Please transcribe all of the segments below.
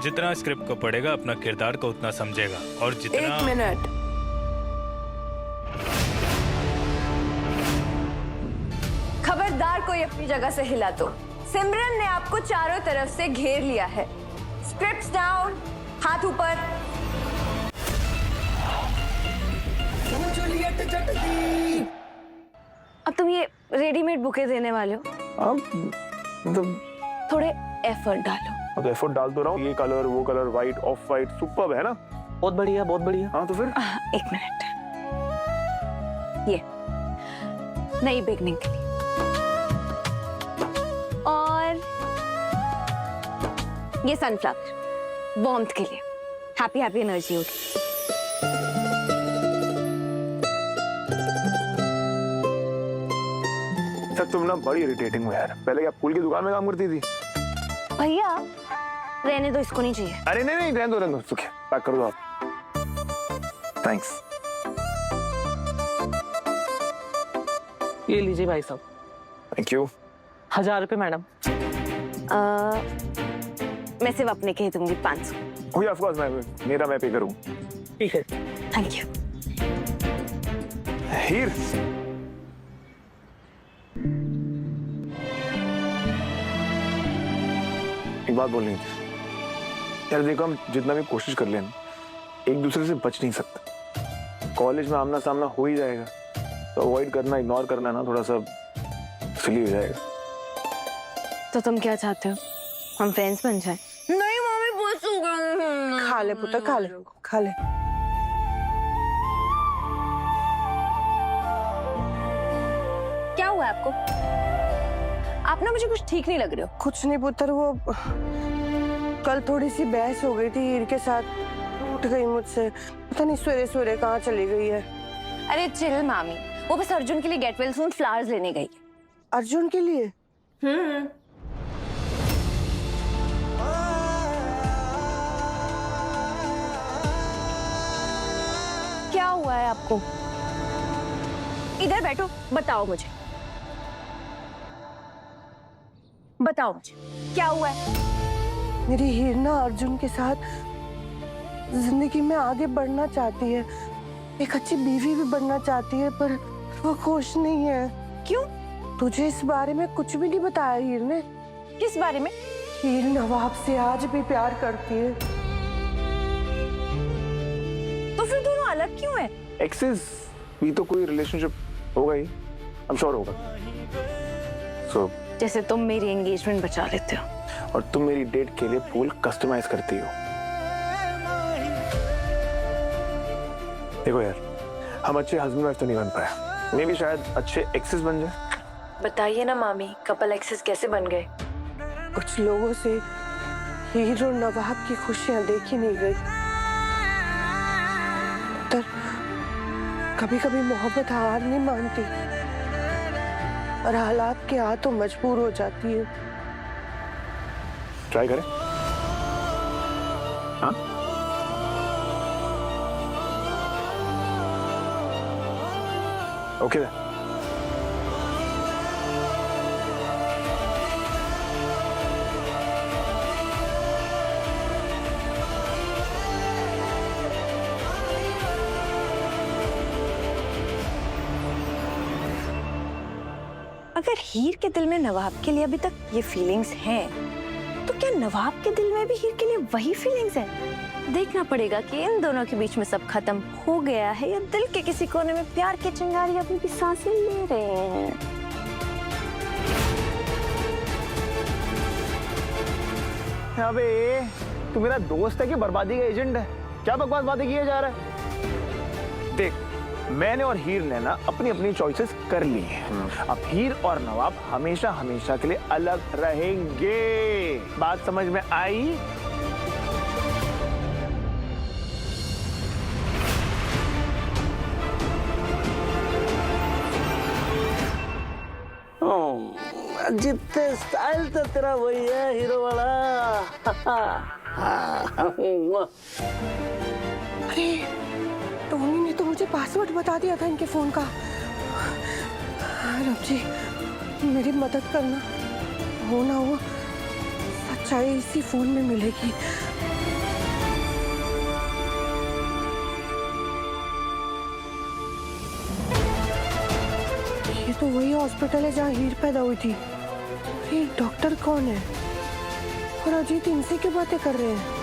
जितना स्क्रिप्ट को पढ़ेगा अपना किरदार को उतना समझेगा और जितना। 1 मिनट। खबरदार कोई अपनी जगह से हिला तो सिमरन ने आपको चारों तरफ से घेर लिया है। स्क्रिप्ट्स डाउन, हाथ ऊपर। अब तुम ये रेडीमेड बुके देने वाले हो? अब मतलब थोड़े एफर्ट डालो। अब एफर्ट डाल तो रहा हूँ। ये कलर, वो colour, white, of white, superb है ना? बहुत बढ़िया, बहुत बढ़िया। हाँ तो फिर 1 मिनट। ये नई बिगनिंग के लिए और ये सनफ्लावर वार्मथ के लिए। हैप्पी हैप्पी एनर्जी होगी। सर तुम ना बड़ी इरिटेटिंग हो यार। पहले क्या फूल की दुकान में काम करती थी? भैया रहने दो, इसको नहीं चाहिए। अरे नहीं नहीं, रहने दो सुखिया, पैक कर दो आप। थैंक्स। ये लीजिए भाई साहब। Thank you. 1000 रुपए मैडम। मैं सिर्फ अपने के ही दूंगी 500। ओह ऑफ कोर्स, मैं पे करूँ। ठीक है। Thank you. हीर, एक बात बोलनी थी यार। देखो हम जितना भी कोशिश कर लें एक दूसरे से बच नहीं सकते। कॉलेज में आमना सामना हो ही जाएगा, तो अवॉइड करना, इग्नोर करना ना थोड़ा सा सिली हो जाएगा। तो तुम क्या चाहते हो, हम फ्रेंड्स बन जाए? नहीं मम्मी, पूछूंगा। खा ले पुत्र, खा ले, खा ले। क्या हुआ आपको? आप ना मुझे कुछ ठीक नहीं लग रहे हो। कुछ नहीं पुत्र, वो कल थोड़ी सी बहस हो गई थी हीर के साथ, उठ गई मुझसे। पता नहीं सवेरे सवेरे कहाँ चली गई है। अरे चिल मामी, वो बस अर्जुन के लिए गेट वेल सून फ्लावर्स लेने गई। अर्जुन के लिए? क्या हुआ है आपको? इधर बैठो, बताओ मुझे, बताओ मुझे क्या हुआ है? मेरी हीर ना अर्जुन के साथ जिंदगी में आगे बढ़ना चाहती है, एक अच्छी बीवी भी बनना चाहती है, पर वो खुश नहीं है। क्यों? तुझे इस बारे में कुछ भी नहीं बताया हीर ने? किस बारे में? हीर नवाब से आज भी प्यार करती है। तो फिर दोनों अलग क्यों है? एक्सेस भी तो कोई रिलेशनशिप होगा ही, आई एम श्योर होगा। सो जैसे तुम मेरी एंगेजमेंट बचा लेते हो और तुम मेरी डेट के लिए फूल कस्टमाइज करती हो। देखो यार, हम अच्छे हस्बैंड वाइफ तो नहीं बन पाए, मे भी शायद अच्छे एक्सेस बन जाए। बताइए ना मामी, कपल एक्सेस कैसे बन गए? कुछ लोगों से हीर और नवाब की खुशियां देखी नहीं गई। कभी कभी मोहब्बत हार नहीं मानती और हालात के हाथों मजबूर हो जाती है। ट्राई करें? हाँ? Okay then. अगर हीर के दिल में नवाब के लिए अभी तक ये फीलिंग्स हैं, तो क्या नवाब के दिल में भी हीर के लिए वही फीलिंग्स हैं? देखना पड़ेगा कि इन दोनों के बीच में सब खत्म हो गया है या दिल के किसी कोने में प्यार की चिंगारी अभी भी सांसें ले रहे हैं। अबे तू मेरा दोस्त है कि बर्बादी का एजेंट है? क्या बकवास बातें किए जा रहा है? देख, मैंने और हीर ने ना अपनी अपनी चॉइसेस कर ली हैं। अब हीर और नवाब हमेशा हमेशा के लिए अलग रहेंगे। बात समझ में आई? जितने स्टाइल तो तेरा वही है हीरो वाला। अरे टोनी ने तो मुझे पासवर्ड बता दिया था इनके फोन का। रब जी मेरी मदद करना, हो ना हो सच्चाई इसी फोन में मिलेगी। तो वही हॉस्पिटल है जहाँ हीर पैदा हुई थी। ये डॉक्टर कौन है और अजीत इनसे क्यों बातें कर रहे हैं?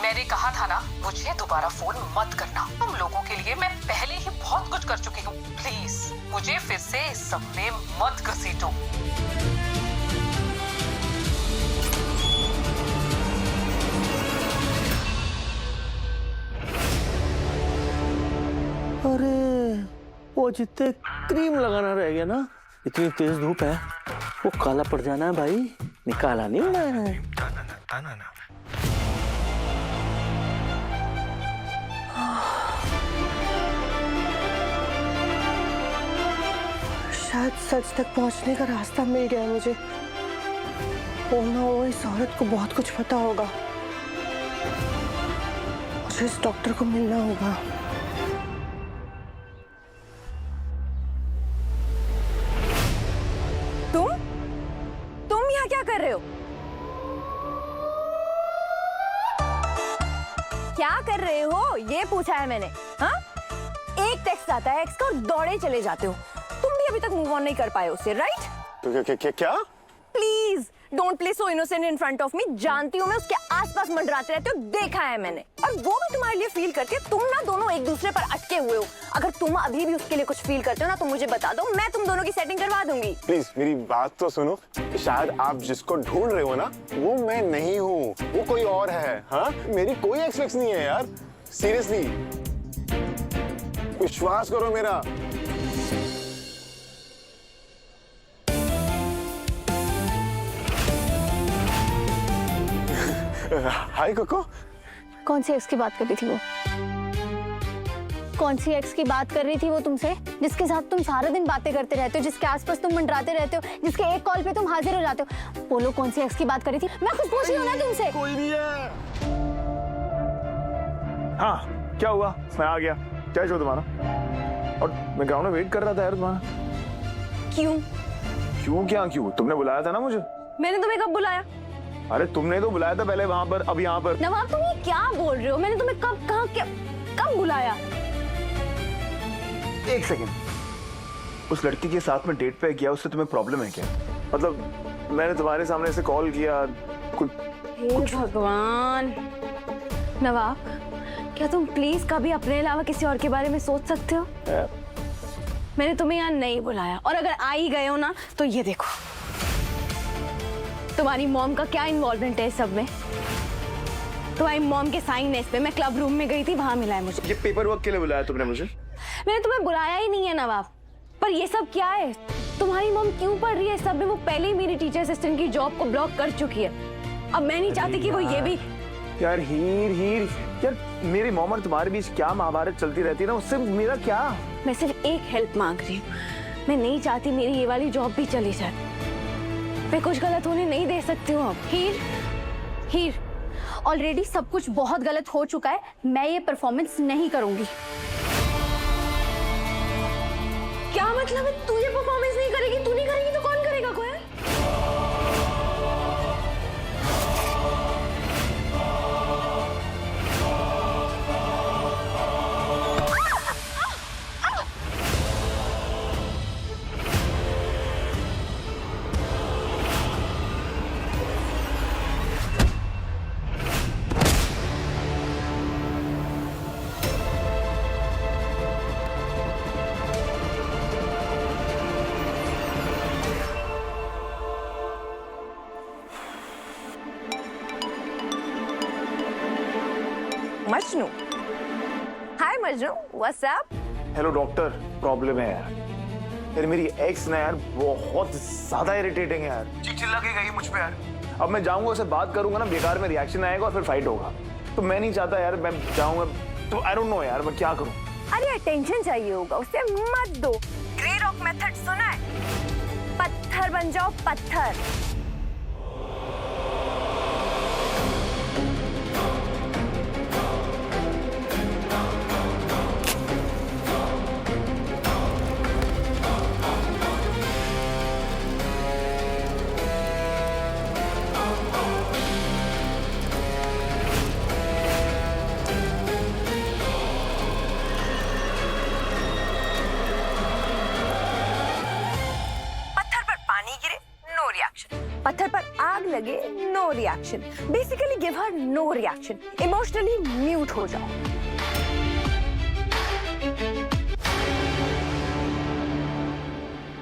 मैंने कहा था ना, मुझे दोबारा फोन मत करना। तुम लोगों के लिए मैं पहले ही बहुत कुछ कर चुकी हूँ। प्लीज मुझे फिर से इस सब में मत घसीटो। अरे वो जितने क्रीम लगाना रह गया ना, इतनी तेज धूप है, वो काला पड़ जाना है भाई, निकाला नहीं होना है। ना शायद सच तक पहुंचने का रास्ता मिल गया है मुझे। ओ नो, इस औरत को बहुत कुछ पता होगा। मुझे इस डॉक्टर को मिलना होगा। तुम यहाँ क्या कर रहे हो? क्या कर रहे हो ये पूछा है मैंने। हाँ, एक टेक्स्ट आता है एक्स का और दौड़े चले जाते हो। तुम भी अभी तक मूव ऑन नहीं कर पाए उससे, राइट? क्या? Please don't play so innocent in front of me. जानती हूँ मैं, उसके आसपास मंडराते रहते हो, देखा है मैंने। और वो भी तुम्हारे लिए फील करती है। तुम ना दोनों एक दूसरे पर अटके हुए हो। अगर तुम अभी भी उसके लिए कुछ फील करते हो ना तो मुझे बता दो, मैं तुम दोनों की सेटिंग करवा दूंगी। प्लीज मेरी बात तो सुनो। शायद आप जिसको ढूंढ रहे हो ना, वो मैं नहीं हूँ, वो कोई और है। हाँ, मेरी कोई एक्सपेक्ट नहीं है यार, सीरियसली विश्वास करो मेरा। हाय कोको। कौन सी एक्स की बात कर रही थी वो? कौन सी एक्स की बात कर रही थी वो तुमसे, जिसके साथ तुम सारा दिन बातें करते रहते हो, जिसके आसपास तुम मंडराते रहते हो, जिसके एक कॉल पे तुम हाजिर हो जाते हो? बोलो कौन सी एक्स की बात कर रही थी? मैं कुछ पूछ रही हूँ ना तुमसे। कोई नहीं है। हाँ, क्या हुआ? मैं आ गया। क्या शो तुम्हारा? और मैं ग्राउंड में वेट कर रहा था यार तुम्हारा। क्यों? क्यों? तुमने बुलाया था ना मुझे। मैंने तुम्हें कब बुलाया? अरे तुमने तो बुलाया था पहले वहां पर, अब यहाँ पर। नवाब तुम ये क्या बोल रहे हो? मैंने तुम्हें कब कहा, कब बुलाया? एक सेकंड, उस लड़की के साथ में डेट पे गया, उससे तुम्हें प्रॉब्लम है क्या? मतलब मैंने तुम्हारे सामने ऐसे कॉल किया कुछ। हे भगवान। नवाब, क्या तुम प्लीज कभी अपने अलावा किसी और के बारे में सोच सकते हो? मैंने तुम्हें यहाँ नहीं बुलाया, और अगर आ ही गए हो ना तो ये देखो, तुम्हारी मॉम का क्या इन्वॉल्वमेंट है इस सब में? तुम्हारी मॉम के साइन है इस पे। मैं क्लब रूम में गई थी, वहां मिला है मुझे। ये पेपर वर्क के लिए बुलाया तुमने मुझे? मैंने तुम्हें बुलाया ही नहीं है नवाब। पर ये सब क्या है? तुम्हारी मॉम क्यों पढ़ रही है इस सब में? वो पहले ही मेरी टीचर असिस्टेंट की जॉब को ब्लॉक कर चुकी है। अब मैं नहीं चाहती कि वो ये भी। यार हीर यार, मेरी मॉम और तुम्हारे बीच क्या महाभारत चलती रहती है ना, उससे मेरा क्या? मैं सिर्फ एक हेल्प मांग रही हूँ। मैं नहीं चाहती मेरी ये वाली जॉब भी चली जाए। मैं कुछ गलत होने नहीं दे सकती हूँ अब। हीर, ऑलरेडी सब कुछ बहुत गलत हो चुका है। मैं ये परफॉर्मेंस नहीं करूंगी। क्या मतलब है? तू ये परफॉर्मेंस नहीं करेगी? तू नहीं करेगी तो कौन करेगा? कोई? Majnu. Hi Majnu, what's up? Hello doctor, problem है यार। मेरी एक्स ना यार बहुत ज्यादा इरिटेटिंग है यार। चिल्ला के गई मुझ पे यार। अब मैं जाऊंगा उससे बात करूंगा ना, बेकार में रिएक्शन आएगा और फिर फाइट होगा। तो मैं नहीं चाहता यार, मैं जाऊंगा तो आई डोंट नो यार मैं क्या करूं। अरे अटेंशन चाहिए होगा उसे, मत दो। ग्रे रॉक मेथड सुना है? पत्थर बन जाओ पत्थर। पानी गिरे, नो रिएक्शन। पत्थर पर आग लगे, no reaction. Basically give her no reaction. Emotionally mute हो जाओ।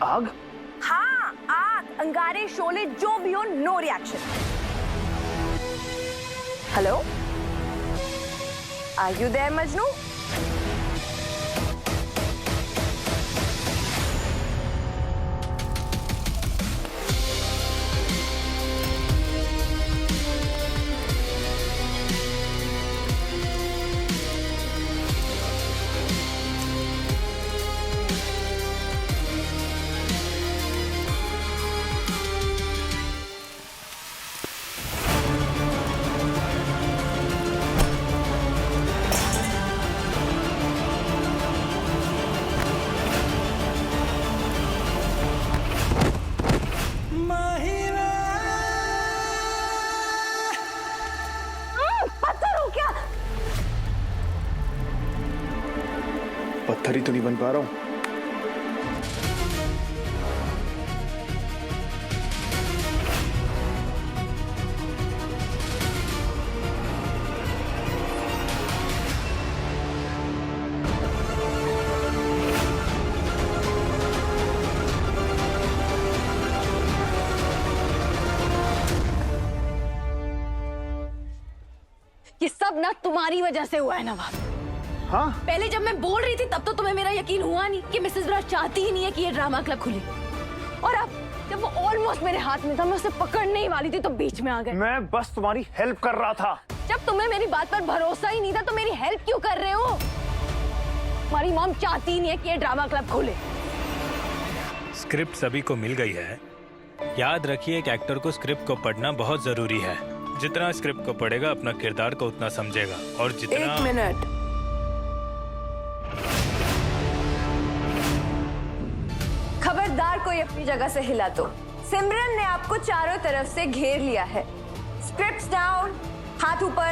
आग? हाँ, आग, अंगारे, शोले, जो भी हो, no reaction. Hello, are you there Majnu? पत्थर हो क्या? पत्थर ही तो नहीं बन पा रहा हूं। ये सब ना तुम्हारी वजह से हुआ है नवाब। हाँ? पहले जब मैं बोल रही थी तब तो तुम्हें मेरा यकीन हुआ नहीं कि मिसेस ब्रा चाहती ही नहीं है कि ये ड्रामा क्लब खुले। और अब जब वो ऑलमोस्ट मेरे हाथ में था, मैं उसे पकड़ने ही वाली थी तो बीच में आ गए। मैं बस तुम्हारी हेल्प कर रहा था। जब तुम्हें मेरी बात पर भरोसा ही नहीं था तो मेरी हेल्प क्यों कर रहे हो? हमारी मॉम चाहती ही नहीं है कि ये ड्रामा क्लब खुले। स्क्रिप्ट सभी को मिल गई है। याद रखिए एक एक्टर को स्क्रिप्ट को पढ़ना बहुत जरूरी है। जितना स्क्रिप्ट को पढ़ेगा अपना किरदार को उतना समझेगा और जितना। 1 मिनट। खबरदार कोई अपनी जगह से हिला तो। सिमरन ने आपको चारों तरफ से घेर लिया है। स्क्रिप्ट्स डाउन, हाथ ऊपर।